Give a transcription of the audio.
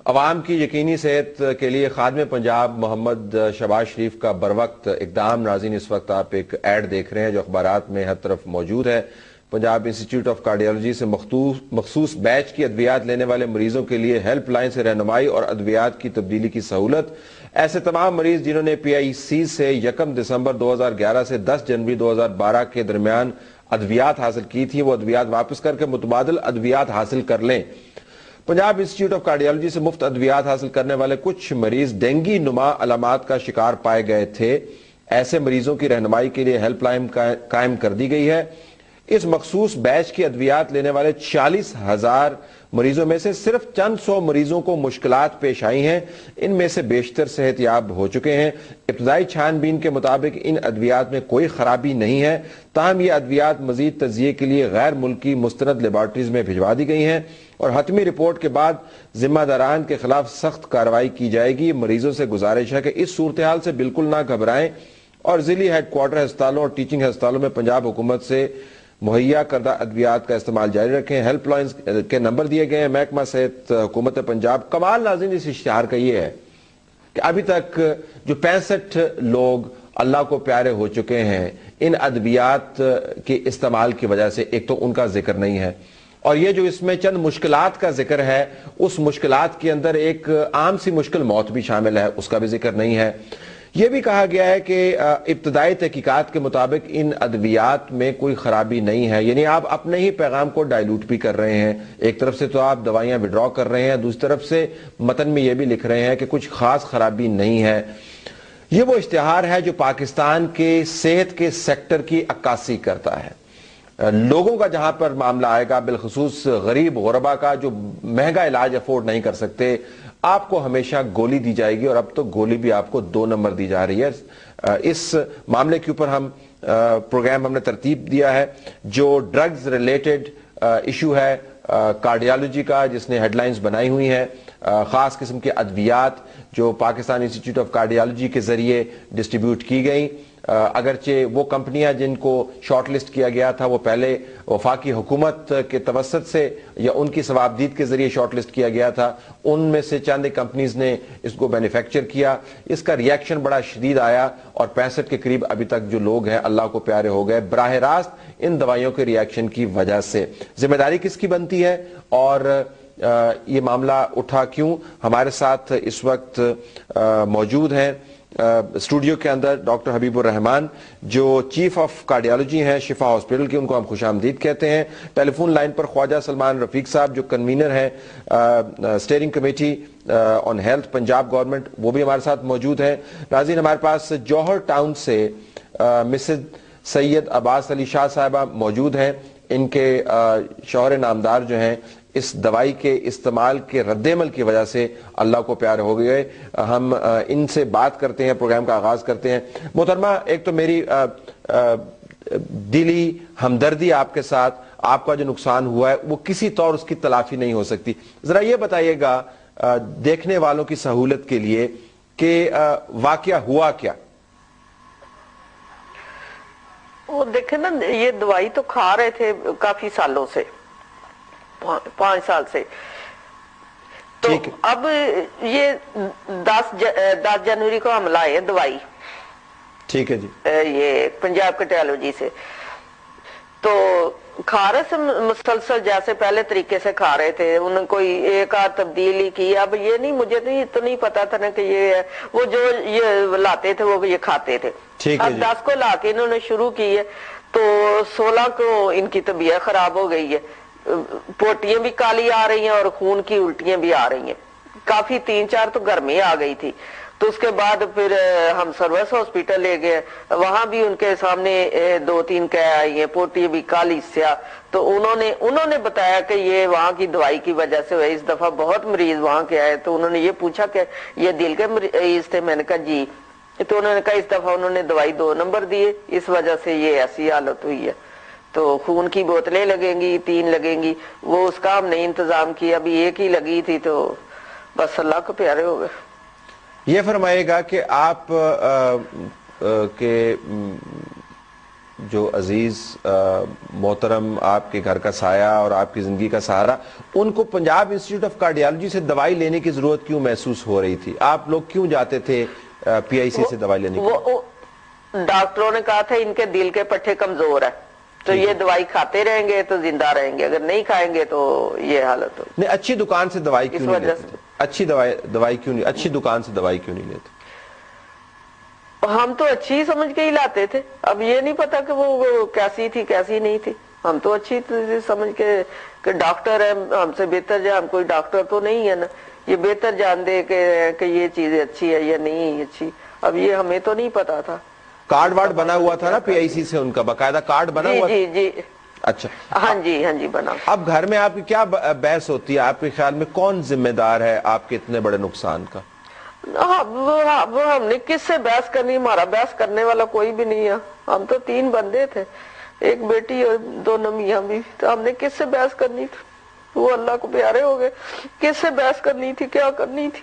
عوام کی یقینی صحت کے لیے خادم پنجاب محمد شہباز شریف کا بروقت اقدام. ناظرین اس وقت آپ ایک ایڈ دیکھ رہے ہیں جو اخبارات میں ہر طرف موجود ہے. پنجاب انسٹیٹیوٹ آف کارڈیالوجی سے مخصوص بیچ کی ادویات لینے والے مریضوں کے لیے ہیلپ لائن سے رہنمائی اور ادویات کی تبدیلی کی سہولت. ایسے تمام مریض جنہوں نے پی آئی سی سے 1 دسمبر 2011 سے 10 جنوری 2012 کے درمیان ادویات حاصل کی تھی وہ ادویات واپس کر کے متبادل ادویات حاصل کر لیں. پنجاب انسٹیٹیوٹ آف کارڈیالوجی سے مفت ادویات حاصل کرنے والے کچھ مریض ڈینگی نما علامات کا شکار پائے گئے تھے. ایسے مریضوں کی رہنمائی کے لیے ہیلپ لائن قائم کر دی گئی ہے. اس مخصوص بیچ کی ادویات لینے والے 40,000 مریضوں میں سے صرف چند سو مریضوں کو مشکلات پیش آئی ہیں. ان میں سے بیشتر صحت یاب ہو چکے ہیں. ابتدائی چھان بین کے مطابق ان ادویات میں کوئی خرابی نہیں ہے. تاہم یہ ادویات مزید تجزیے کے لیے غیر ملکی مستند لیبارٹریز میں بھجوا دی گئی ہیں اور حتمی رپورٹ کے بعد ذمہ داران کے خلاف سخت کارروائی کی جائے گی. مریضوں سے گزارش ہے کہ اس صورتحال سے بالکل نہ گھبرائیں اور ضلعی ہیڈ کوارٹر ہسپتالوں اور ٹیچنگ ہسپتالوں میں پنجاب حکومت سے مہیا کردہ ادویات کا استعمال جاری رکھیں. ہیلپ لائنز کے نمبر دیے گئے ہیں. محکمہ صحت حکومت پنجاب. کمال ناظرین اس اشتہار کا یہ ہے کہ ابھی تک جو 65 لوگ اللہ کو پیارے ہو چکے ہیں ان ادویات کے استعمال کی وجہ سے، ایک تو ان کا ذکر نہیں ہے اور یہ جو اس میں چند مشکلات کا ذکر ہے اس مشکلات کے اندر ایک عام سی مشکل موت بھی شامل ہے، اس کا بھی ذکر نہیں ہے. یہ بھی کہا گیا ہے کہ ابتدائی تحقیقات کے مطابق ان ادویات میں کوئی خرابی نہیں ہے. یعنی آپ اپنے ہی پیغام کو ڈائلوٹ بھی کر رہے ہیں. ایک طرف سے تو آپ دوائیاں وڈرا کر رہے ہیں، دوسری طرف سے متن میں یہ بھی لکھ رہے ہیں کہ کچھ خاص خرابی نہیں ہے. یہ وہ اشتہار ہے جو پاکستان کے صحت کے سیکٹر کی عکاسی کرتا ہے. لوگوں کا جہاں پر معاملہ آئے گا، بالخصوص غریب غربا کا جو مہنگا علاج افورڈ نہیں کر سکتے، آپ کو ہمیشہ گولی دی جائے گی اور اب تو گولی بھی آپ کو 2 نمبر دی جا رہی ہے. اس معاملے کے اوپر پروگرام ہم نے ترتیب دیا ہے جو ڈرگز ریلیٹڈ ایشو ہے کارڈیالوجی کا، جس نے ہیڈ لائنز بنائی ہوئی ہیں. خاص قسم کے ادویات جو پاکستان انسٹیٹیوٹ آف کارڈیالوجی کے ذریعے ڈسٹریبیوٹ کی گئیں. اگرچہ وہ کمپنیاں جن کو شارٹ لسٹ کیا گیا تھا وہ پہلے وفاقی حکومت کے توسط سے یا ان کی ثوابدید کے ذریعے شارٹ لسٹ کیا گیا تھا، ان میں سے چند کمپنیز نے اس کو مینوفیکچر کیا. اس کا ریاکشن بڑا شدید آیا اور 65 کے قریب ابھی تک جو لوگ ہیں اللہ کو پیارے ہو گئے براہ راست ان دوائیوں کے ریاکشن کی وجہ سے. ذمہ داری کس کی بنتی ہے اور یہ معاملہ اٹھا کیوں؟ ہمارے ساتھ اس وقت موجود ہیں اسٹوڈیو کے اندر ڈاکٹر حبیب الرحمان جو چیف آف کارڈیالوجی ہیں شفا ہاسپٹل کے، ان کو ہم خوش آمدید کہتے ہیں. ٹیلی فون لائن پر خواجہ سلمان رفیق صاحب جو کنوینر ہیں steering committee on health Punjab government, وہ بھی ہمارے ساتھ موجود ہیں. ناظرین ہمارے پاس جوہر ٹاؤن سے مسز سید عباس علی شاہ صاحبہ موجود ہیں. ان کے شوہر نامدار جو ہیں اس دوائی کے استعمال کے رد عمل کی وجہ سے اللہ کو پیار ہو گئے. ہم ان سے بات کرتے ہیں، پروگرام کا آغاز کرتے ہیں. محترمہ، ایک تو میری دلی ہمدردی آپ کے ساتھ، آپ کا جو نقصان ہوا ہے وہ کسی طور اس کی تلافی نہیں ہو سکتی. ذرا یہ بتائیے گا دیکھنے والوں کی سہولت کے لیے کہ واقعہ ہوا کیا؟ وہ دیکھیں نا، یہ دوائی تو کھا رہے تھے کافی سالوں سے، 5 سال سے. تو اب یہ 10 جنوری کو حملہ آئے دوائی، ٹھیک ہے جی، یہ پنجاب کارڈیالوجی سے. تو کھا رہے سے مسلسل جیسے پہلے طریقے سے کھا رہے تھے. انہوں نے کوئی ایک آدھ تبدیلی کی. اب یہ نہیں، مجھے تو نہیں پتا تھا نا کہ یہ وہ جو یہ لاتے تھے وہ یہ کھاتے تھے. اب 10 کو لا کے انہوں نے شروع کی ہے تو 16 کو ان کی طبیعت خراب ہو گئی ہے. پوٹیاں بھی کالی آ رہی ہیں اور خون کی الٹیاں بھی آ رہی ہیں. کافی 3-4 تو گرمی آ گئی تھی. تو اس کے بعد پھر ہم سروس ہاسپٹل لے گئے. وہاں بھی ان کے سامنے 2-3 کہہ آئی ہیں، پوٹی بھی کالی سیاہ. تو انہوں نے بتایا کہ یہ وہاں کی دوائی کی وجہ سے ہوئے. اس دفعہ بہت مریض وہاں کے آئے تو انہوں نے یہ پوچھا کہ یہ دل کے مریض تھے. میں نے کہا جی. تو انہوں نے کہا اس دفعہ انہوں نے دوائی 2 نمبر دیے، اس وجہ سے یہ ایسی حالت ہوئی ہے. تو خون کی بوتلیں لگیں گی، 3 لگیں گی. وہ اس کا ہم نے انتظام کیا. ابھی 1 ہی لگی تھی تو بس اللہ کو پیارے ہو گئے. یہ فرمائے گا کہ آپ کے جو عزیز محترم آپ کے گھر کا سایہ اور آپ کی زندگی کا سہارا، ان کو پنجاب انسٹیٹیوٹ آف کارڈیالوجی سے دوائی لینے کی ضرورت کیوں محسوس ہو رہی تھی؟ آپ لوگ کیوں جاتے تھے پی آئی سی سے دوائی لینے کی؟ ڈاکٹروں نے کہا تھا ان کے دل کے پٹھے کمزور ہے، تو یہ دوائی کھاتے رہیں گے تو زندہ رہیں گے، اگر نہیں کھائیں گے تو یہ حالت ہو۔ نہیں، اچھی دکان سے دوائی کیوں نہیں لیتے؟ اچھی دوائی کیوں نہیں، اچھی دکان سے دوائی کیوں نہیں لیتے؟ ہم تو اچھی ہی سمجھ کے ہی لاتے تھے، اب یہ نہیں پتا کہ وہ کیسی تھی کیسی نہیں تھی، ہم تو اچھی سمجھ کے کہ ڈاکٹر ہے ہم سے بہتر جائے، ہم کوئی ڈاکٹر تو نہیں ہے نا، یہ بہتر جان دے کہ یہ چیز اچھی ہے یا نہیں اچھی، اب یہ ہمیں تو نہیں پتا تھا۔ کارڈ وارڈ بنا ہوا تھا نا پی آئی سی سے، ان کا باقاعدہ کارڈ بنا ہوا تھا؟ جی اچھا، ہاں جی بنا۔ اب گھر میں آپ کی کیا بحث ہوتی ہے؟ آپ کے خیال میں کون ذمہ دار ہے آپ کے اتنے بڑے نقصان کا؟ ہم نے کس سے بحث کرنی، ہمارا بحث کرنے والا کوئی بھی نہیں ہے، ہم تو 3 بندے تھے، ایک بیٹی اور 2 میاں بھی، تو ہم نے کس سے بحث کرنی تھی؟ وہ اللہ کو پیارے ہو گئے، کس سے بحث کرنی تھی، کیا کرنی تھی؟